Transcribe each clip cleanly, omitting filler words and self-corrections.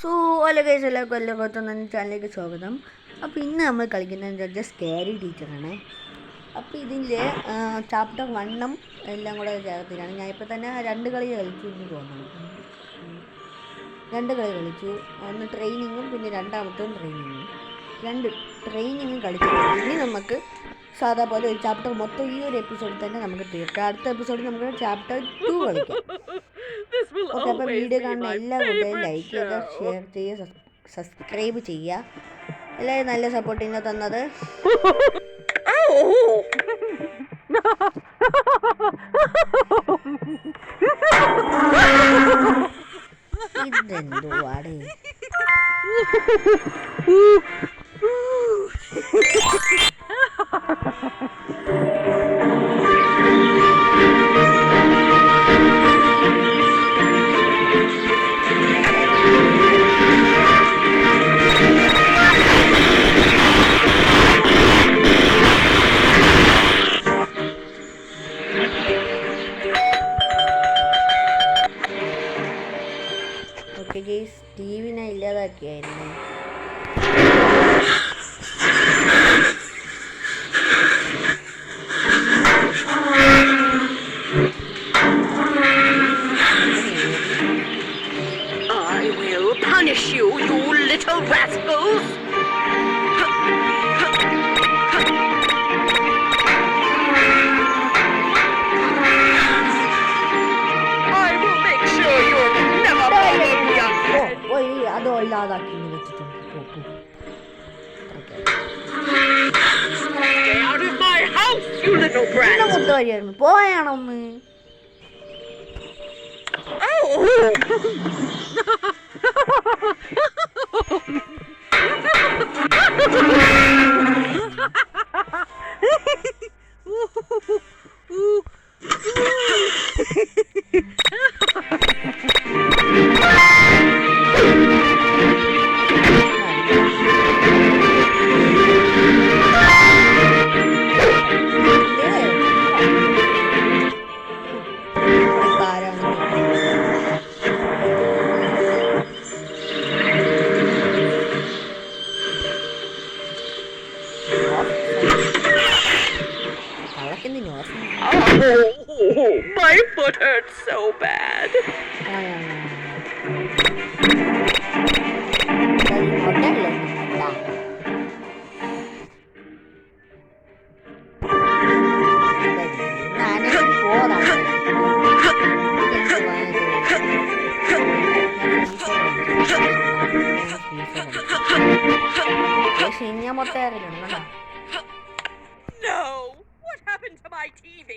So hello guys, എല്ലാവർക്കും ചാനലിലേക്ക് സ്വാഗതം. അപ്പോൾ ഇന്ന് നമ്മൾ കളിക്കുന്നത് സ്കാരി ടീച്ചറാണ്. അപ്പോൾ ഇതിൻ്റെ ചാപ്റ്റർ 1 എല്ലാം കൂടെ ചേർത്തിട്ടാണ്. ഞാൻ ഇപ്പോൾ തന്നെ 2 കളി കളിച്ചു എന്ന് തോന്നുന്നു. 2 കളി കളിച്ചു. ഒന്ന് ട്രെയിനിങ്ങും പിന്നെ രണ്ടാമത്തും ട്രെയിനിങ്ങും. 2 ട്രെയിനിങ്ങും കളിച്ചു. ഇനി നമുക്ക് സാധാ പോലെ ഒരു ചാപ്റ്റർ മൊത്തം ഈ ഒരു എപ്പിസോഡിൽ തന്നെ നമുക്ക് തീർക്കാം. അടുത്ത എപ്പിസോഡിൽ നമുക്ക് ചാപ്റ്റർ 2 കളിക്കാം. ഓക്കെ, അപ്പോൾ വീഡിയോ കാണുന്ന എല്ലാ കൂട്ടുകാരും ലൈക്ക് ചെയ്യുക, ഷെയർ ചെയ്യുക, സബ്സ്ക്രൈബ് ചെയ്യുക. എല്ലാവരും നല്ല സപ്പോർട്ടിങ് തന്നത്. ഇതെന്തുവാടേ? ഓക്കെ ഗെയ്സ്, ടിവിനെ ഇല്ലാതാക്കിയായിരുന്നു. I will punish you, you little rascals! I will make sure you're never followed me again! അത് ഇല്ലാതാക്കി വെച്ചിട്ടുണ്ട്. Stay out of my house, you little brat! മുട്ടുകാരിയായിരുന്നു, പോയാണോന്ന്. Oh, my foot hurts so bad. No! What happened to my TV?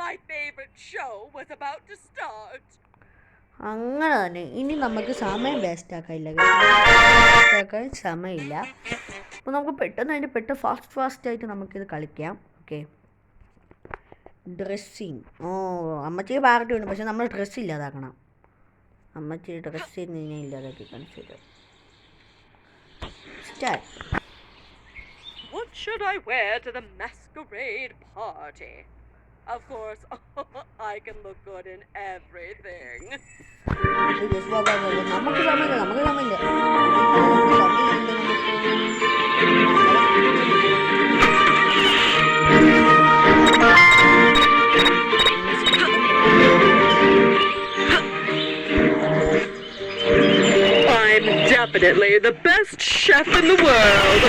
My favorite show was about to start. അങ്ങനെ തന്നെ. ഇനി നമുക്ക് സമയം waste ആക്കാനില്ല, സമയമില്ല. അപ്പോൾ നമുക്ക് പെട്ടെന്ന് ഫാസ്റ്റ് ആയിട്ട് നമുക്കിത് കളിക്കാം. Okay, dressing. അമ്മച്ചിക്ക് പാർട്ടി ഉണ്ട്, പക്ഷെ നമ്മൾ ഡ്രസ്സ് ഇല്ലാതാക്കണം. അമ്മച്ചി ഡ്രസ്സ് ഇല്ലാതാക്കി കാണിച്ചു. Start. What should I wear to the masquerade party? Of course, I can look good in everything. നമുക്ക് സമയമില്ല. I'm definitely the best chef in the world.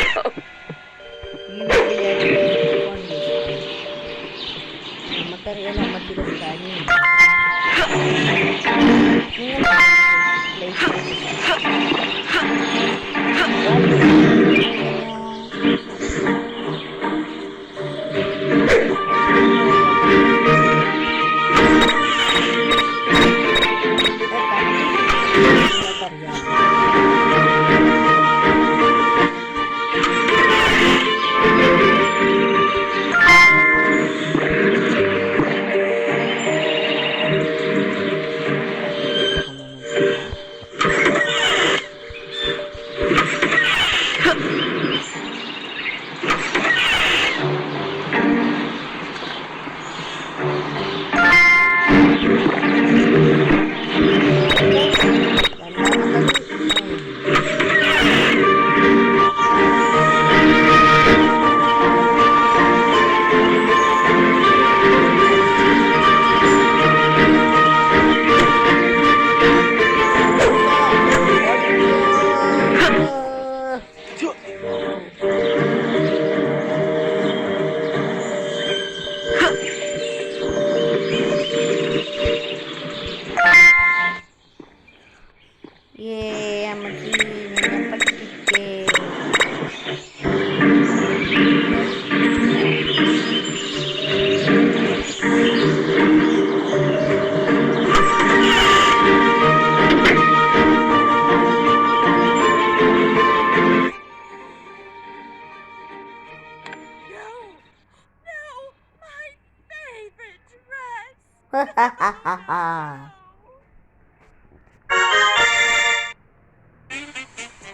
ഏ അമ്മച്ചി എന്നെ പറ്റിച്ചേ.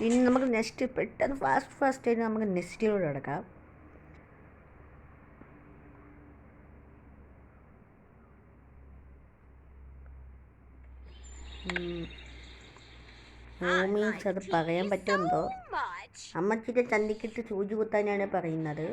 ഇനി നമുക്ക് നെക്സ്റ്റ് പെട്ടെന്ന് ഫാസ്റ്റ് ആയിട്ട് നമുക്ക് നെക്സ്റ്റിലൂടെ കിടക്കാം. മീൻസ് അത് പറയാൻ പറ്റുമെന്തോ. അമ്മച്ചിയുടെ ചന്തിക്കിട്ട് സൂചി കുത്താനാണ് പറയുന്നത്.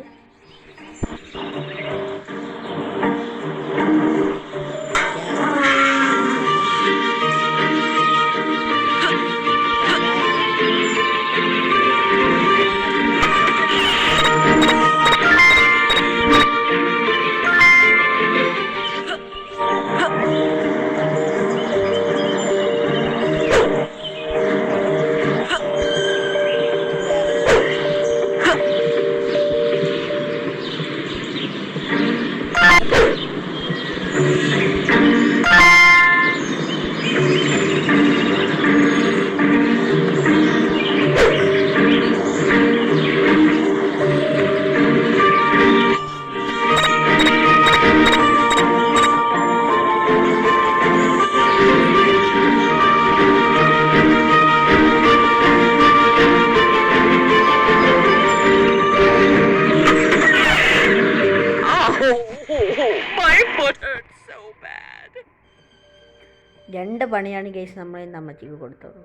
രണ്ട് പണിയാണ് കേസ് നമ്മൾ ഇന്ന് അമ്മച്ചിക്ക് കൊടുത്തത്.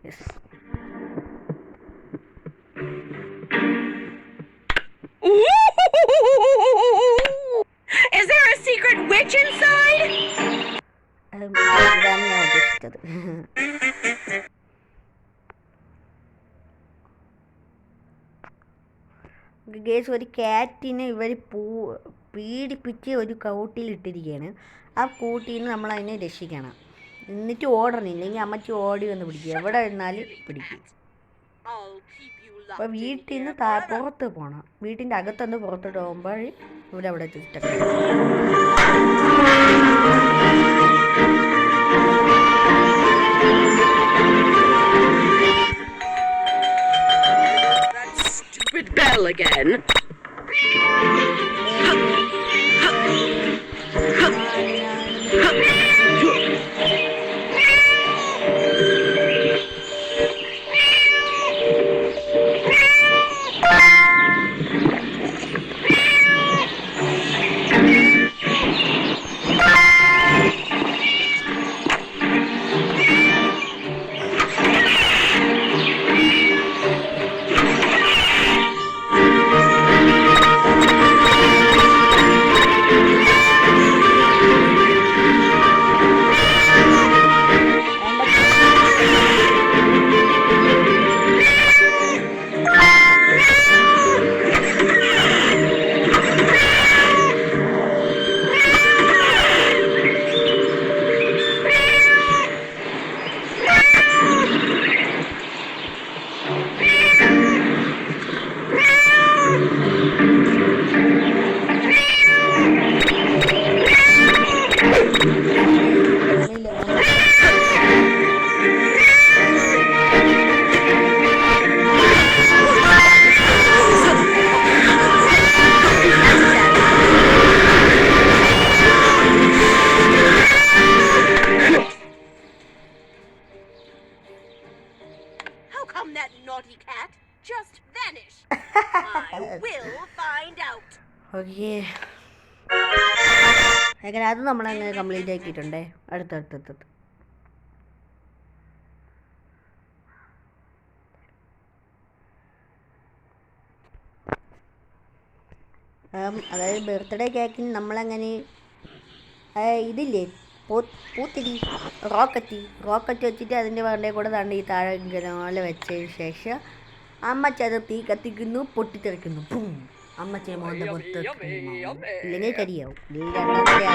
Yes. Is there a secret witch inside? ഞാൻ ഉദ്ദേശിച്ചത്. ഗേസ് ഒരു ക്യാറ്റിനെ ഇവർ പീഡിപ്പിച്ച് ഒരു കൂട്ടിലിട്ടിരിക്കുകയാണ്. ആ കൂട്ടിൽ നിന്ന് നമ്മൾ അതിനെ രക്ഷിക്കണം. എന്നിട്ട് ഓടണം, ഇല്ലെങ്കിൽ അമ്മച്ചി ഓടി വന്ന് പിടിക്കും. എവിടെ ഇരുന്നാലും പിടിക്കും. അപ്പോൾ വീട്ടിൽ നിന്ന് പുറത്ത് പോകണം. വീട്ടിൻ്റെ അകത്തുനിന്ന് പുറത്തോട്ട് പോകുമ്പോൾ ഇവിടെ അവിടെ ചുറ്റണം. Bell again. ഓക്കെ, അങ്ങനെ അത് നമ്മളങ്ങനെ കംപ്ലീറ്റ് ആക്കിയിട്ടുണ്ടേ. അടുത്തടുത്തടുത്ത് അതായത് ബർത്ത്ഡേ കേക്കിന് നമ്മളങ്ങനെ ഇതില്ലേ പൂത്തിരി റോക്കറ്റ് വെച്ചിട്ട് അതിൻ്റെ വണ്ടേ കൂടെ തണ്ട് ഈ താഴെ പോലെ വെച്ചതിന് ശേഷം അമ്മച്ചി അത് തീ കത്തിക്കുന്നു, പൊട്ടിത്തെറിക്കുന്നു. അമ്മച്ചെ മോന്റെ പുറത്ത് ഇല്ലെങ്കിൽ കരിയാവും. രണ്ടാമത്തെ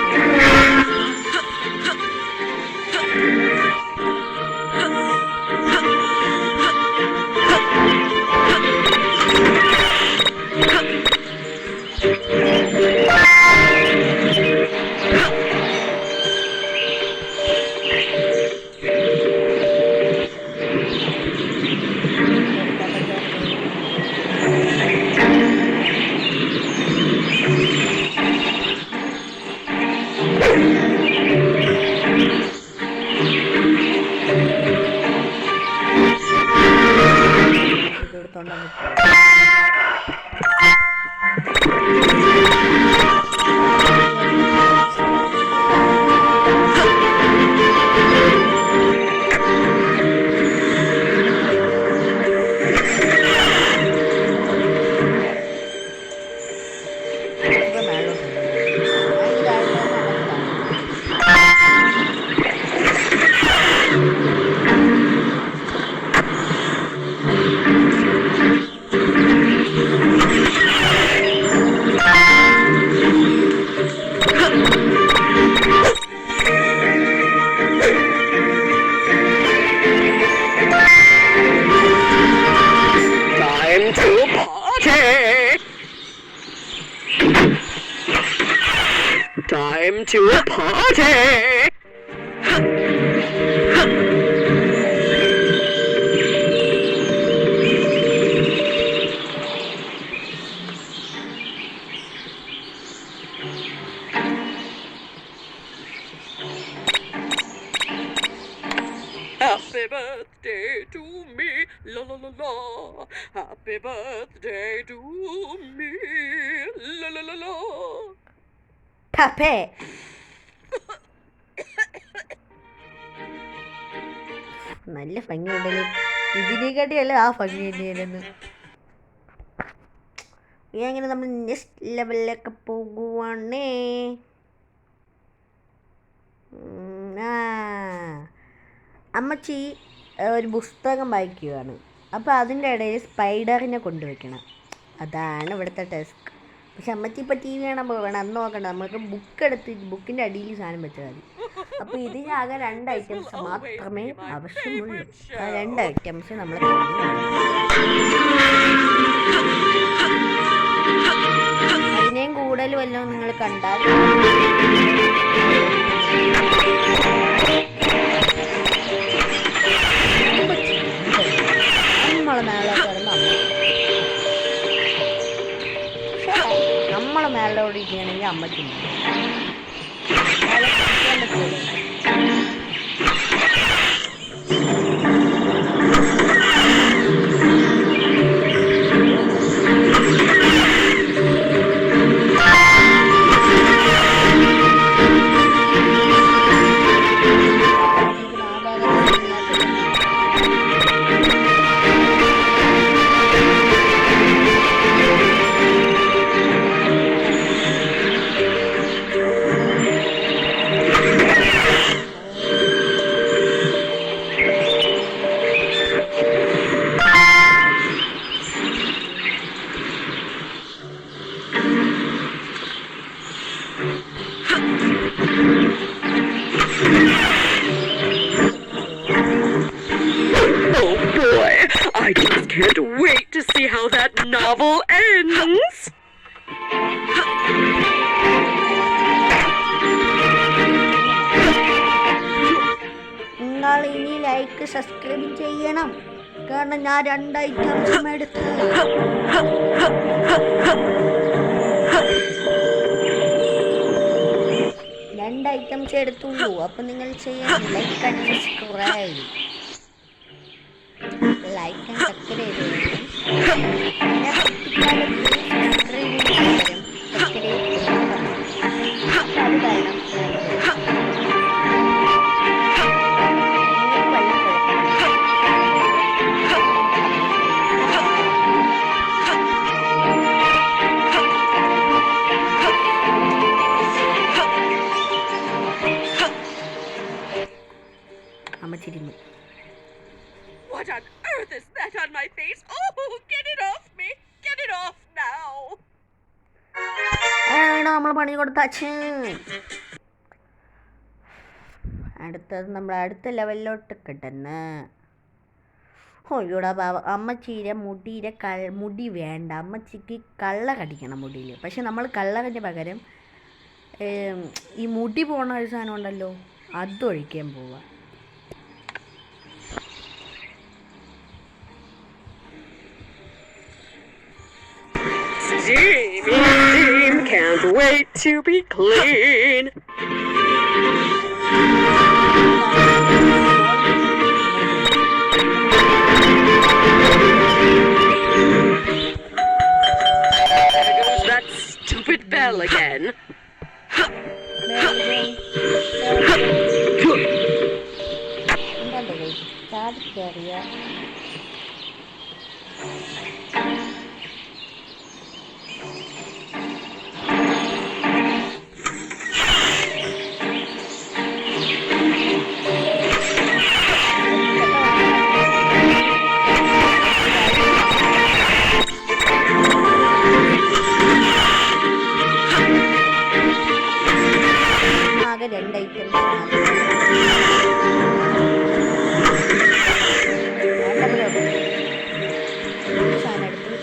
എടുത്തോണ്ടാണ് Time to party! Happy birthday to me, la la la la. Happy birthday to me, la la la la. ടപ്പേ നല്ല ഭംഗിയുണ്ടല്ലോ. ഇതിനെക്കാട്ടിയല്ല ആ ഭംഗി തന്നെയായിരുന്നു. അങ്ങനെ നമ്മൾ നെക്സ്റ്റ് ലെവലിലൊക്കെ പോകുവാണേ. അമ്മച്ചി ഒരു പുസ്തകം വായിക്കുകയാണ്. അപ്പോൾ അതിൻ്റെ ഇടയിൽ സ്പൈഡറിനെ കൊണ്ടുവയ്ക്കണം. അതാണ് ഇവിടുത്തെ ടാസ്ക്. പക്ഷെ അമ്മച്ചി ഇപ്പോൾ ടി വി കാണാൻ പോകണം. അന്ന് നോക്കണ്ട, നമുക്ക് ബുക്ക് എടുത്ത് ബുക്കിൻ്റെ അടിയിൽ സാധനം വെച്ചാൽ മതി. അപ്പോൾ ഇതിനാകെ 2 ഐറ്റംസ് മാത്രമേ ആവശ്യമുള്ളൂ. ആ 2 ഐറ്റംസ് നമ്മൾ അതിനെയും കൂടുതൽ വല്ലതും നിങ്ങൾ കണ്ടാൽ നമ്മളെ മേലോട് ഇരിക്കുകയാണെങ്കിൽ അമ്മയ്ക്ക് I just can't wait to see how that novel ends. നിങ്ങൾ ഇനി ലൈക്ക് സബ്സ്ക്രൈബ് ചെയ്യണം. കാരണം ഞാൻ 2 ഐറ്റംസും എടുത്ത് 2 ഐറ്റംസ് എടുത്തുള്ളൂ. അപ്പം നിങ്ങൾ ചെയ്യണം like and subscribe. Like and subscribe ചെയ്യണം. അത് വേണം. What on earth is that on my face? Oh, get it off me! Get it off now! നമ്മൾ പണി കൊടുത്താച്ച്. അടുത്തത് നമ്മൾ അടുത്ത ലെവലിലോട്ട് കിട്ടുന്നു. ഓയോടാ പാവ അമ്മച്ചീരെ മുടി വേണ്ട. അമ്മച്ചിക്ക് കള്ള കടിക്കണം മുടിയിൽ. പക്ഷെ നമ്മൾ കള്ളറിൻ്റെ പകരം ഈ മുടി പോണ ഒരു സാധനം ഉണ്ടല്ലോ, അതൊഴിക്കാൻ പോവാ. Steam, can't wait to be clean. ചാടി കയറിയ ആകെ 2 ഐറ്റംസ് സാധനം എടുത്ത്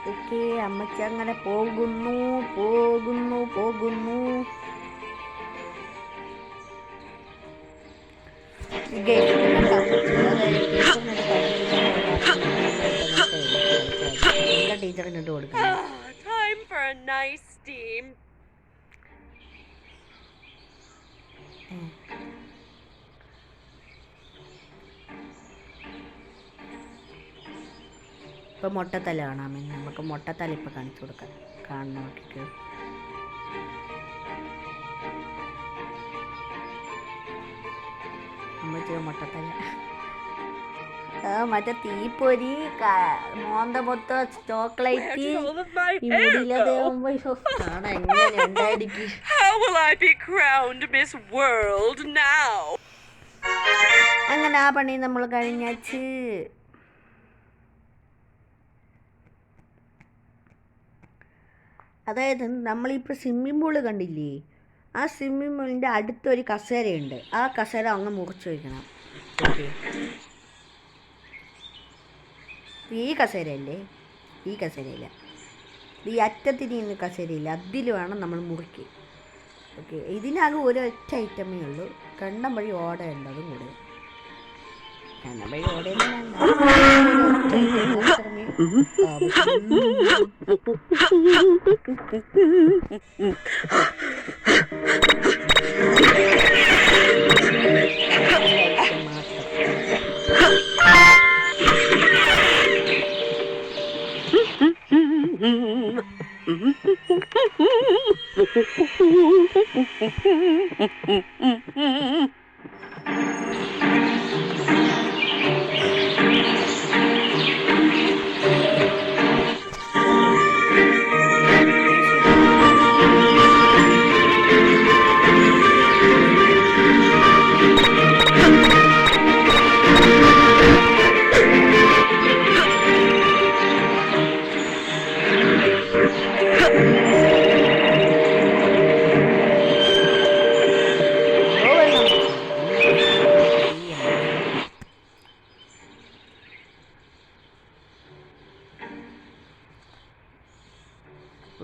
ഓക്കെ. അമ്മച്ചി അങ്ങനെ പോകുന്നു. ടീച്ചറിനോട്ട് കൊടുക്കണം. Time for a nice steam. ഇപ്പം മുട്ടത്തല കാണാമേ. നമുക്ക് മുട്ടത്തല ഇപ്പം കാണിച്ചു കൊടുക്കാം. കാണണം നോക്കിക്കോ. അമ്മച്ചിയുടെ മുട്ടത്തല മറ്റേ തീപ്പൊരി മോന്ത മൊത്തം ചോക്ലേറ്റ് കാണാൻ എങ്ങനെ ഉണ്ടായിരിക്കും. How will I be crowned Miss World now? അങ്ങനെ ആ പണി നമ്മൾ കഴിഞ്ഞാച്ച്. അതായത് നമ്മളിപ്പോൾ സ്വിമ്മിംഗ് പൂള് കണ്ടില്ലേ, ആ സ്വിമ്മിംഗ് പൂളിൻ്റെ അടുത്തൊരു കസേരയുണ്ട്. ആ കസേര അങ്ങ് മുറിച്ച് വയ്ക്കണം. ഓക്കെ, ഈ കസേരയല്ലേ, ഈ കസേരയില്ല, ഈ അറ്റത്തിന് കസേരയില്ല, അതിൽ വേണം നമ്മൾ മുറിക്കുക. ഓക്കെ, ഇതിനാകെ ഒരൊറ്റ ഐറ്റമേ ഉള്ളൂ. കണ്ടം വഴി ഓടയുണ്ട്, അതും കൂടെ കണ്ടം വഴി ഓടയൊന്നും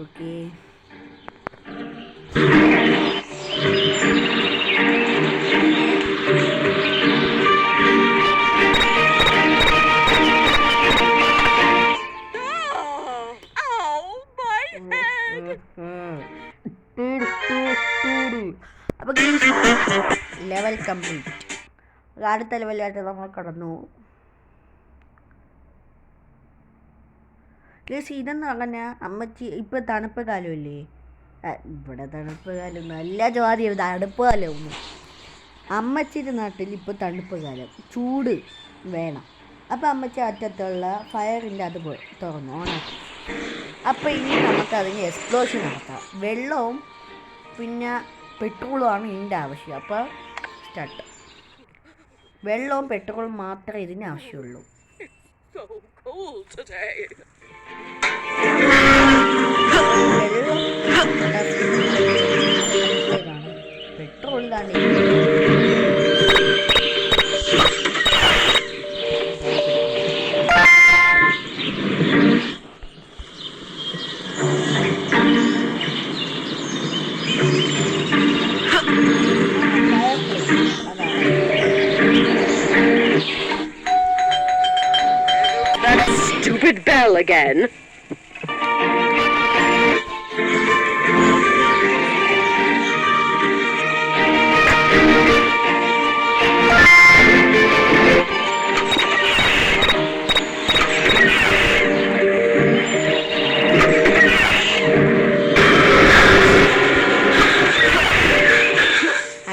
ഓക്കെ. അപ്പോൾ ലെവൽ കംപ്ലീറ്റ്. അടുത്ത ലെവലായിട്ട് നമ്മൾ കടന്നു. ഇതെന്ന് പറഞ്ഞാൽ അമ്മച്ചി ഇപ്പോൾ തണുപ്പ് കാലമല്ലേ, ഇവിടെ തണുപ്പ് കാലം നല്ല ജാതി തണുപ്പ് കാലമൊന്നും. അമ്മച്ചിയുടെ നാട്ടിൽ ഇപ്പോൾ തണുപ്പ് കാലം, ചൂട് വേണം. അപ്പോൾ അമ്മച്ചി അറ്റത്തുള്ള ഫയറിൻ്റെ അത് തുറന്നു ഓണാക്കി. അപ്പോൾ ഇനി നമുക്കതിന് എക്സ്പ്ലോഷൻ നടത്താം. വെള്ളവും പിന്നെ പെട്രോളുമാണ് ഇതിൻ്റെ ആവശ്യം. അപ്പോൾ സ്റ്റാർട്ട്. വെള്ളവും പെട്രോളും മാത്രമേ ഇതിന് ആവശ്യമുള്ളൂ. പെട്രോൾ തന്നെ That stupid bell again.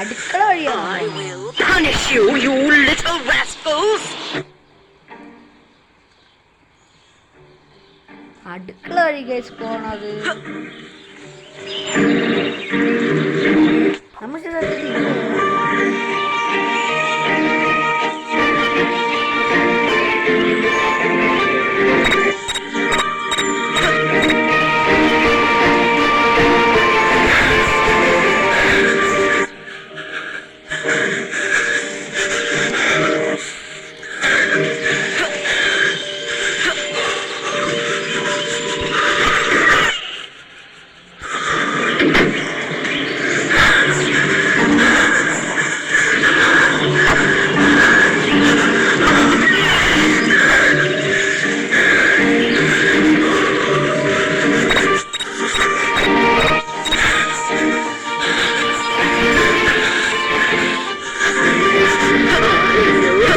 അടുക്കള വഴിയാണ് I will punish you, you little rascals! അടുക്കള വഴി കേസ് പോണത്. നമുക്ക്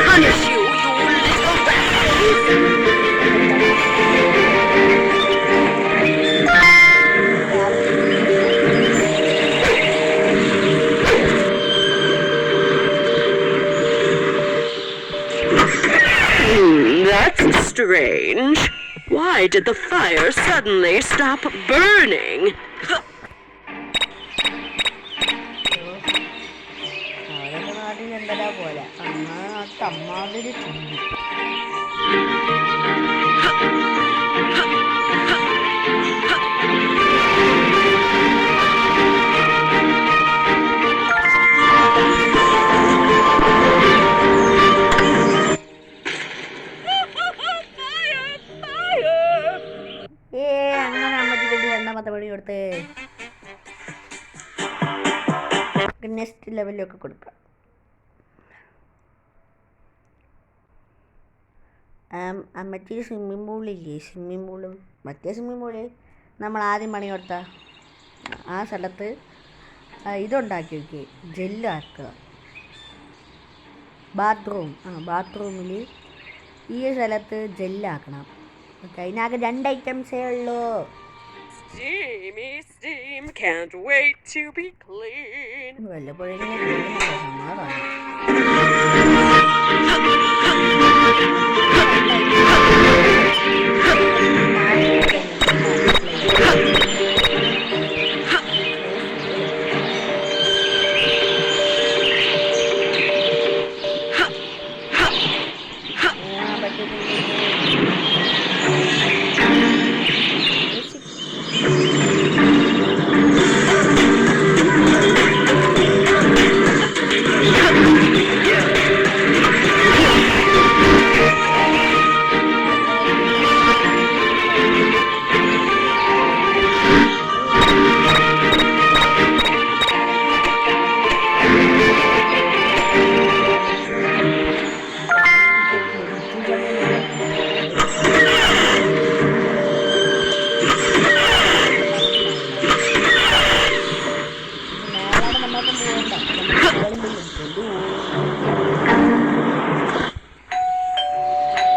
punish you, you little rascals! That's strange. Why did the fire suddenly stop burning? അവരൊക്കെ നാട്ടിൽ എന്തരാ പോലെ അമ്മാതിരി ചുണ്ടി. അങ്ങനെ അമ്മച്ചിട്ട് രണ്ടാമത്തെ പണി കൊടുത്ത് നെക്സ്റ്റ് ലെവലിലൊക്കെ കൊടുക്കാം. മറ്റേ സ്വിമ്മിംഗ് പൂളില്ലേ, സ്വിമ്മിംഗ് പൂളും മറ്റേ സ്വിമ്മിംഗ് പൂള് നമ്മൾ ആദ്യം പണി കൊടുത്ത ആ സ്ഥലത്ത് ഇതുണ്ടാക്കി വയ്ക്കുക, ജെല്ലാക്കുക. ബാത്റൂമിൽ ഈ സ്ഥലത്ത് ജെല്ലാക്കണം. ഓക്കെ, അതിനാകെ 2 ഐറ്റംസേ ഉള്ളൂ. Steamy steam, can't wait to be clean. വല്ലപ്പോഴെങ്കിലും സമാധാനം.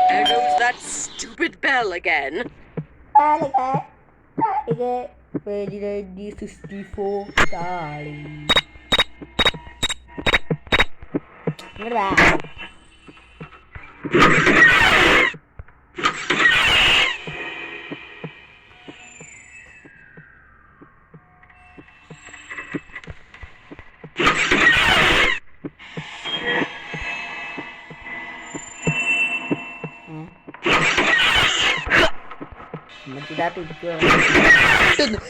There goes that stupid bell again. Page 64 താളി. ഇങ്ങോട്ട് വാ. ഇരിക്കുക